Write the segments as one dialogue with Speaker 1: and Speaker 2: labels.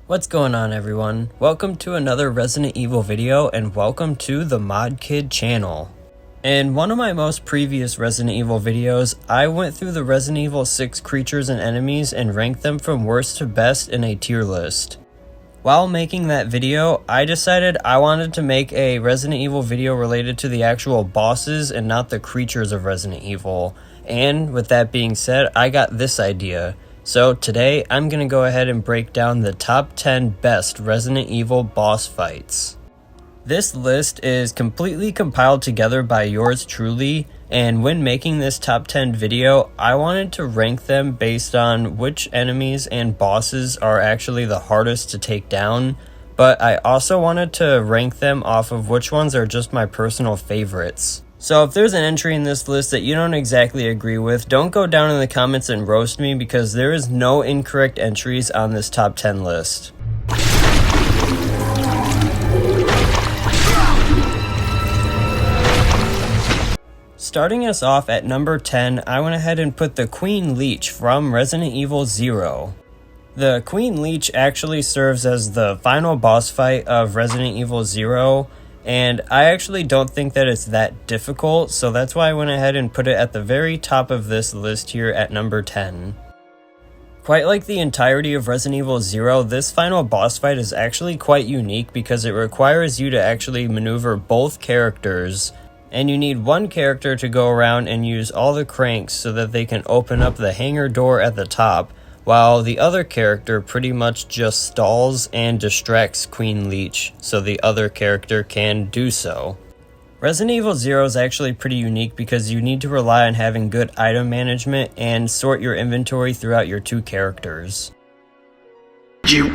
Speaker 1: What's going on, everyone? Welcome to another Resident Evil video and welcome to the Mod Kid channel. In one of my most previous Resident Evil videos, I went through the Resident Evil 6 creatures and enemies and ranked them from worst to best in a tier list. While making that video, I decided I wanted to make a Resident Evil video related to the actual bosses and not the creatures of Resident Evil. And with that being said, I got this idea. So today, I'm going to go ahead and break down the top 10 best Resident Evil boss fights. This list is completely compiled together by yours truly, and when making this top 10 video, I wanted to rank them based on which enemies and bosses are actually the hardest to take down, but I also wanted to rank them off of which ones are just my personal favorites. So if there's an entry in this list that you don't exactly agree with, don't go down in the comments and roast me because there is no incorrect entries on this top 10 list. Starting us off at number 10, I went ahead and put the Queen Leech from Resident Evil 0. The Queen Leech actually serves as the final boss fight of Resident Evil 0. And I actually don't think that it's that difficult, so that's why I went ahead and put it at the very top of this list here at number 10. Quite like the entirety of Resident Evil 0, this final boss fight is actually quite unique because it requires you to actually maneuver both characters, and you need one character to go around and use all the cranks so that they can open up the hangar door at the top, while the other character pretty much just stalls and distracts Queen Leech so the other character can do so. Resident Evil 0 is actually pretty unique because you need to rely on having good item management and sort your inventory throughout your two characters.
Speaker 2: You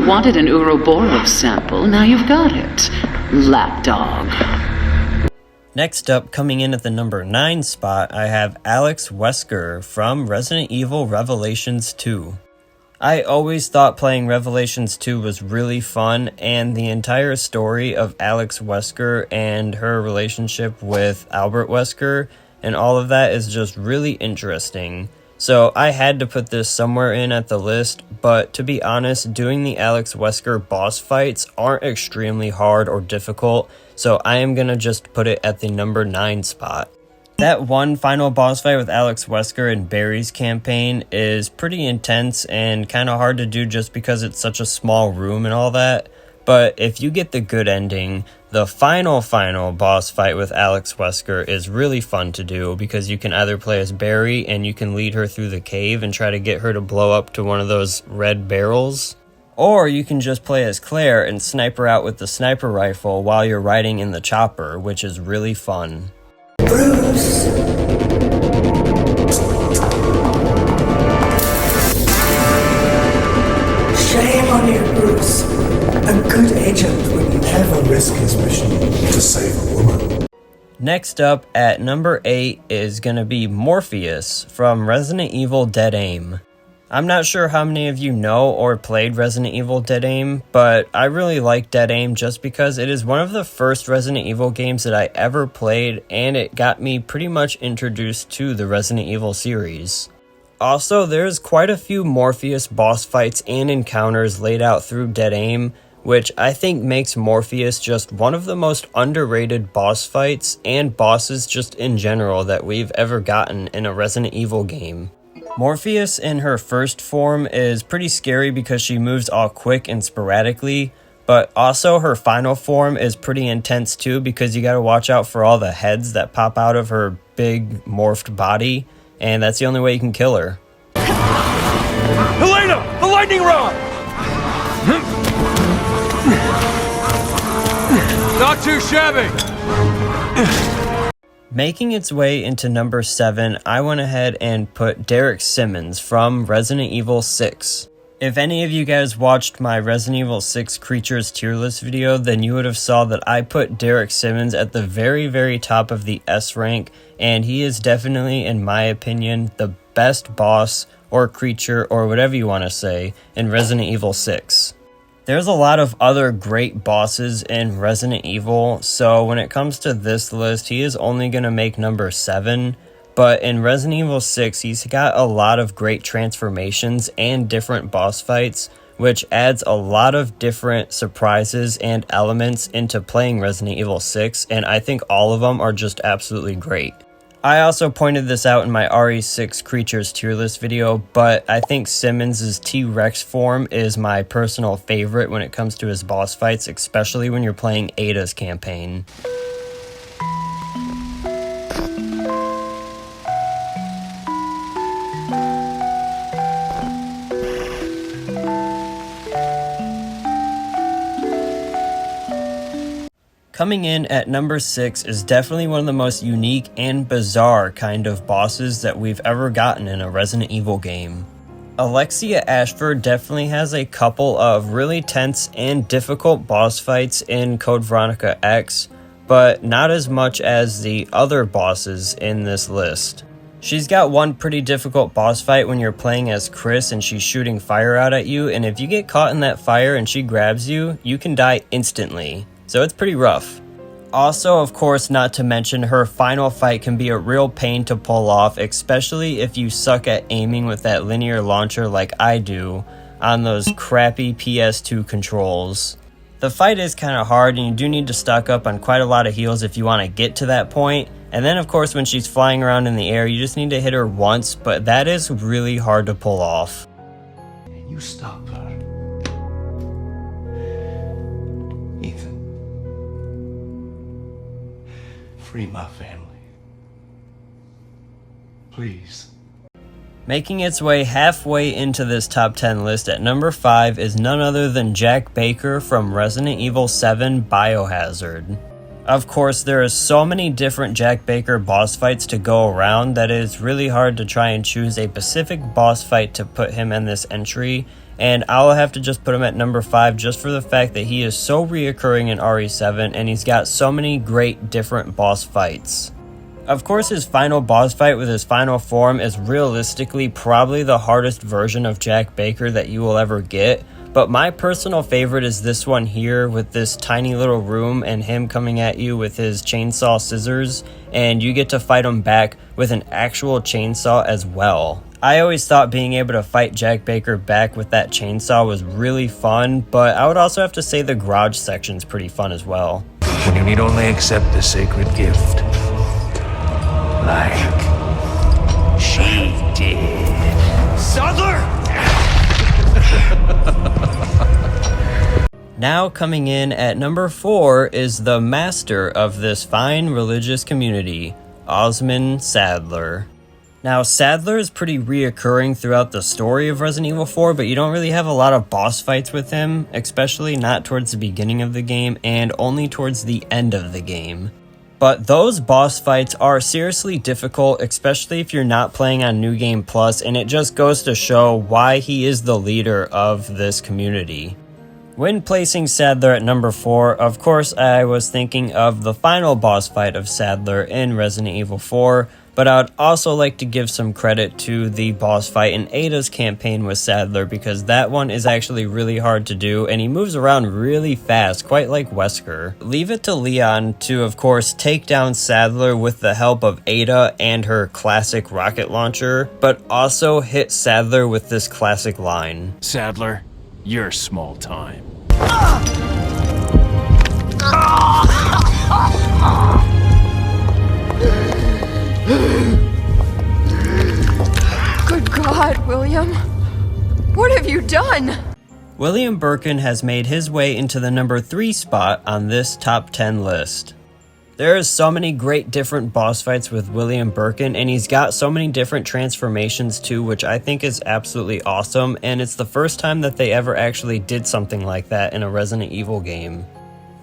Speaker 2: wanted an Ouroboros sample, now you've got it. Lapdog.
Speaker 1: Next up, coming in at the number 9 spot, I have Alex Wesker from Resident Evil Revelations 2. I always thought playing Revelations 2 was really fun, and the entire story of Alex Wesker and her relationship with Albert Wesker and all of that is just really interesting. So I had to put this somewhere in at the list, but to be honest, doing the Alex Wesker boss fights aren't extremely hard or difficult, so I am gonna just put it at the number 9 spot. That one final boss fight with Alex Wesker in Barry's campaign is pretty intense and kind of hard to do just because it's such a small room and all that, but if you get the good ending, the final boss fight with Alex Wesker is really fun to do because you can either play as Barry and you can lead her through the cave and try to get her to blow up to one of those red barrels, or you can just play as Claire and snipe her out with the sniper rifle while you're riding in the chopper, which is really fun.
Speaker 3: Bruce! Shame on you, Bruce. A good agent would never risk his mission to save a woman.
Speaker 1: Next up at number 8 is gonna be Morpheus from Resident Evil Dead Aim. I'm not sure how many of you know or played Resident Evil Dead Aim, but I really like Dead Aim just because it is one of the first Resident Evil games that I ever played, and it got me pretty much introduced to the Resident Evil series. Also, there's quite a few Morpheus boss fights and encounters laid out through Dead Aim, which I think makes Morpheus just one of the most underrated boss fights and bosses just in general that we've ever gotten in a Resident Evil game. Morpheus in her first form is pretty scary because she moves all quick and sporadically, but also her final form is pretty intense too because you gotta watch out for all the heads that pop out of her big morphed body, and that's the only way you can kill her.
Speaker 4: Helena! The lightning rod! Not too shabby!
Speaker 1: Making its way into number 7, I went ahead and put Derek Simmons from Resident Evil 6. If any of you guys watched my Resident Evil 6 Creatures tier list video, then you would have saw that I put Derek Simmons at the very top of the S rank, and he is definitely, in my opinion, the best boss or creature or whatever you want to say in Resident Evil 6. There's a lot of other great bosses in Resident Evil, so when it comes to this list, he is only going to make number 7, but in Resident Evil 6, he's got a lot of great transformations and different boss fights, which adds a lot of different surprises and elements into playing Resident Evil 6, and I think all of them are just absolutely great. I also pointed this out in my RE6 Creatures tier list video, but I think Simmons' T-Rex form is my personal favorite when it comes to his boss fights, especially when you're playing Ada's campaign. Coming in at number 6 is definitely one of the most unique and bizarre kind of bosses that we've ever gotten in a Resident Evil game. Alexia Ashford definitely has a couple of really tense and difficult boss fights in Code Veronica X, but not as much as the other bosses in this list. She's got one pretty difficult boss fight when you're playing as Chris and she's shooting fire out at you, and if you get caught in that fire and she grabs you, you can die instantly. So it's pretty rough. Also, of course, not to mention her final fight can be a real pain to pull off, especially if you suck at aiming with that linear launcher like I do on those crappy PS2 controls. The fight is kind of hard and you do need to stock up on quite a lot of heals if you want to get to that point. And then of course when she's flying around in the air, you just need to hit her once, but that is really hard to pull off.
Speaker 3: You stop her. Ethan. Free my family. Please.
Speaker 1: Making its way halfway into this top 10 list at number 5 is none other than Jack Baker from Resident Evil 7 Biohazard. Of course, there are so many different Jack Baker boss fights to go around that it is really hard to try and choose a specific boss fight to put him in this entry, and I'll have to just put him at number 5 just for the fact that he is so reoccurring in RE7 and he's got so many great different boss fights. Of course, his final boss fight with his final form is realistically probably the hardest version of Jack Baker that you will ever get, but my personal favorite is this one here with this tiny little room and him coming at you with his chainsaw scissors, and you get to fight him back with an actual chainsaw as well. I always thought being able to fight Jack Baker back with that chainsaw was really fun, but I would also have to say the garage section's pretty fun as well.
Speaker 5: When you need only accept the sacred gift. Like she did.
Speaker 4: Saddler!
Speaker 1: Now coming in at number 4 is the master of this fine religious community, Osmund Saddler. Now, Saddler is pretty reoccurring throughout the story of Resident Evil 4, but you don't really have a lot of boss fights with him, especially not towards the beginning of the game and only towards the end of the game. But those boss fights are seriously difficult, especially if you're not playing on New Game Plus, and it just goes to show why he is the leader of this community. When placing Saddler at number 4, of course I was thinking of the final boss fight of Saddler in Resident Evil 4, but I would also like to give some credit to the boss fight in Ada's campaign with Saddler because that one is actually really hard to do and he moves around really fast, quite like Wesker. Leave it to Leon to, of course, take down Saddler with the help of Ada and her classic rocket launcher, but also hit Saddler with this classic line.
Speaker 5: Saddler, you're small time.
Speaker 6: Good God, William. What have you done?
Speaker 1: William Birkin has made his way into the number 3 spot on this top 10 list. There is so many great different boss fights with William Birkin, and he's got so many different transformations too, which I think is absolutely awesome, and it's the first time that they ever actually did something like that in a Resident Evil game.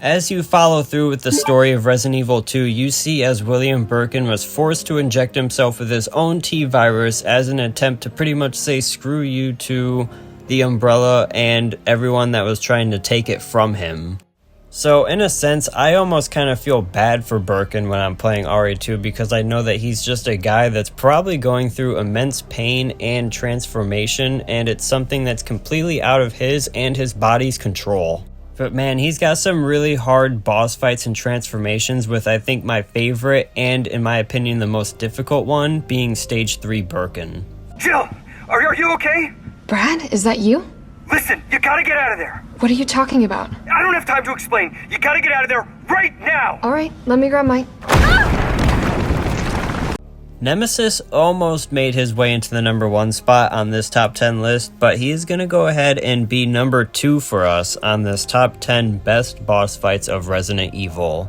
Speaker 1: As you follow through with the story of Resident Evil 2, you see as William Birkin was forced to inject himself with his own T-virus as an attempt to pretty much say screw you to the Umbrella and everyone that was trying to take it from him. So in a sense, I almost kind of feel bad for Birkin when I'm playing RE2 because I know that he's just a guy that's probably going through immense pain and transformation, and it's something that's completely out of his and his body's control. But man, he's got some really hard boss fights and transformations, with I think my favorite and in my opinion the most difficult one being stage 3 Birkin.
Speaker 7: Jill, are you okay?
Speaker 6: Brad, is that you?
Speaker 7: Listen, you gotta get out of there.
Speaker 6: What are you talking about?
Speaker 7: I don't have time to explain. You gotta get out of there right now.
Speaker 6: All right, let me grab my...
Speaker 1: Nemesis almost made his way into the number 1 spot on this top 10 list, but he is going to go ahead and be number 2 for us on this top 10 best boss fights of Resident Evil.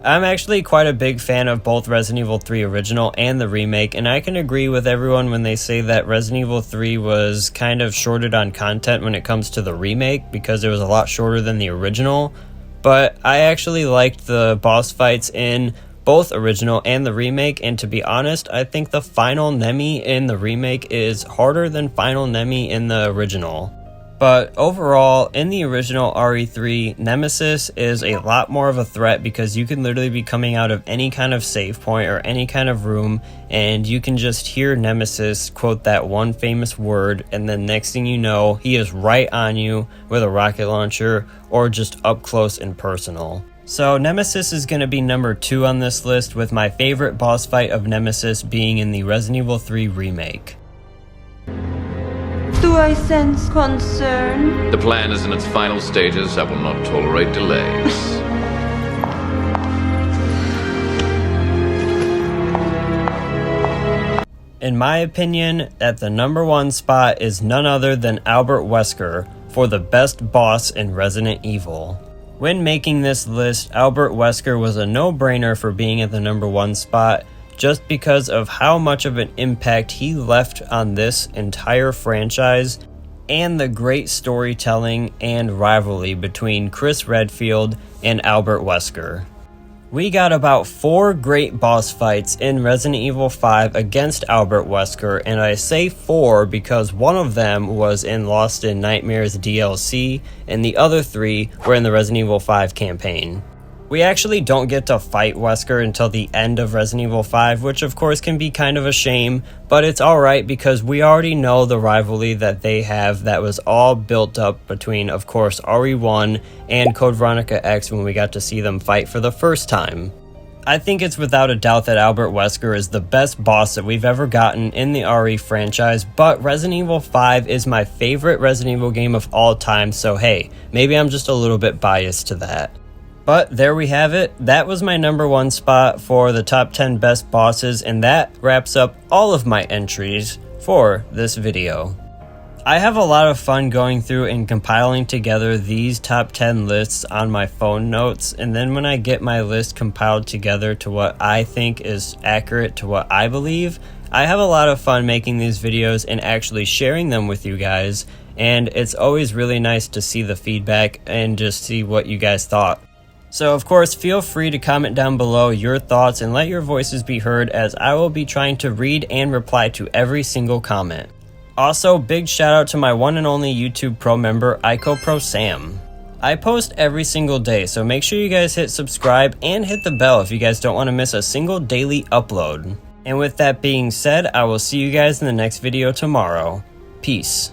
Speaker 1: I'm actually quite a big fan of both Resident Evil 3 original and the remake, and I can agree with everyone when they say that Resident Evil 3 was kind of shorted on content when it comes to the remake because it was a lot shorter than the original, but I actually liked the boss fights in both original and the remake, and to be honest, I think the final Nemi in the remake is harder than final Nemi in the original. But overall, in the original RE3, Nemesis is a lot more of a threat because you can literally be coming out of any kind of save point or any kind of room, and you can just hear Nemesis quote that one famous word, and then next thing you know, he is right on you with a rocket launcher or just up close and personal. So Nemesis is going to be number 2 on this list, with my favorite boss fight of Nemesis being in the Resident Evil 3 remake.
Speaker 8: Do I sense concern?
Speaker 9: The plan is in its final stages. I will not tolerate delays.
Speaker 1: In my opinion, at the number 1 spot is none other than Albert Wesker for the best boss in Resident Evil. When making this list, Albert Wesker was a no-brainer for being at the number 1 spot just because of how much of an impact he left on this entire franchise and the great storytelling and rivalry between Chris Redfield and Albert Wesker. We got about 4 great boss fights in Resident Evil 5 against Albert Wesker, and I say 4 because one of them was in Lost in Nightmares DLC, and the other 3 were in the Resident Evil 5 campaign. We actually don't get to fight Wesker until the end of Resident Evil 5, which of course can be kind of a shame, but it's alright because we already know the rivalry that they have that was all built up between, of course, RE1 and Code Veronica X when we got to see them fight for the first time. I think it's without a doubt that Albert Wesker is the best boss that we've ever gotten in the RE franchise, but Resident Evil 5 is my favorite Resident Evil game of all time, so hey, maybe I'm just a little bit biased to that. But there we have it. That was my number 1 spot for the top 10 best bosses, and that wraps up all of my entries for this video. I have a lot of fun going through and compiling together these top 10 lists on my phone notes, and then when I get my list compiled together to what I think is accurate to what I believe, I have a lot of fun making these videos and actually sharing them with you guys, and it's always really nice to see the feedback and just see what you guys thought. So of course, feel free to comment down below your thoughts and let your voices be heard, as I will be trying to read and reply to every single comment. Also, big shout out to my one and only YouTube Pro member, IcoPro Sam. I post every single day, so make sure you guys hit subscribe and hit the bell if you guys don't want to miss a single daily upload. And with that being said, I will see you guys in the next video tomorrow. Peace.